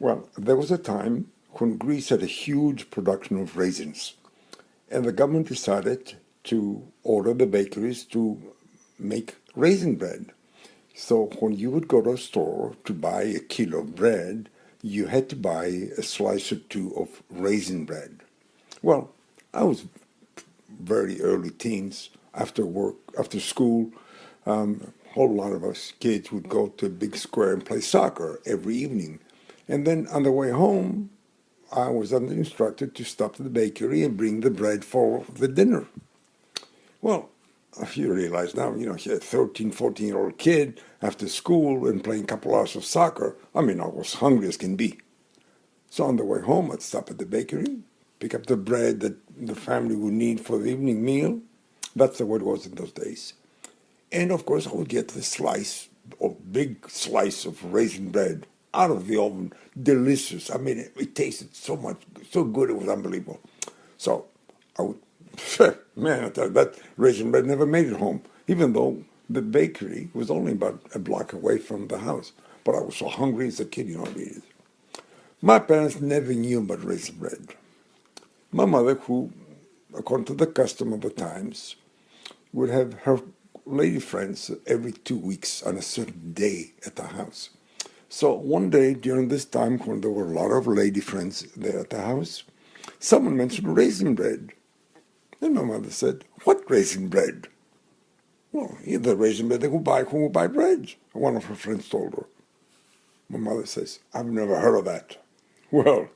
Well, there was a time when Greece had a huge production of raisins, and the government decided to order the bakeries to make raisin bread. So when you would go to a store to buy a kilo of bread, you had to buy a slice or two of raisin bread. Well, I was very early teens. After work, after school, a whole lot of us kids would go to a big square and play soccer every evening. And then on the way home, I was instructed to stop at the bakery and bring the bread for the dinner. Well, you realize now, you're a 13, 14-year-old kid after school and playing a couple hours of soccer. I was hungry as can be. So on the way home, I'd stop at the bakery, pick up the bread that the family would need for the evening meal. That's the way it was in those days. And of course, I would get the big slice of raisin bread out of the oven. Delicious. It tasted so good, it was unbelievable. So I would, man, I tell you, that raisin bread never made it home, even though the bakery was only about a block away from the house. But I was so hungry as a kid, I mean. My parents never knew about raisin bread. My mother, who, according to the custom of the times, would have her lady friends every 2 weeks on a certain day at the house. So one day during this time, when there were a lot of lady friends there at the house, someone mentioned raisin bread. And my mother said, "What raisin bread?" "Well, the raisin bread when we buy bread," one of her friends told her. My mother says, "I've never heard of that." Well,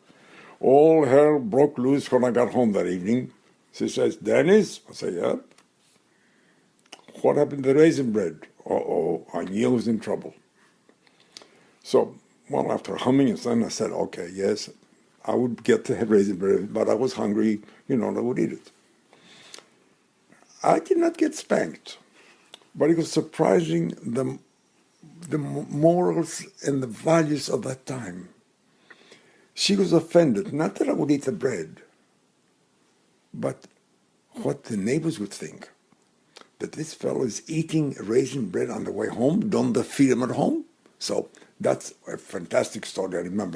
all hell broke loose when I got home that evening. She says, "Dennis?" I say, "Yeah." "What happened to the raisin bread?" Uh-oh, I knew I was in trouble. So, after humming and saying, I said, okay, yes, I would get to have raisin bread, but I was hungry, and I would eat it. I did not get spanked, but it was surprising the morals and the values of that time. She was offended, not that I would eat the bread, but what the neighbors would think, that this fellow is eating raisin bread on the way home. Don't they feed him at home? So that's a fantastic story I remember.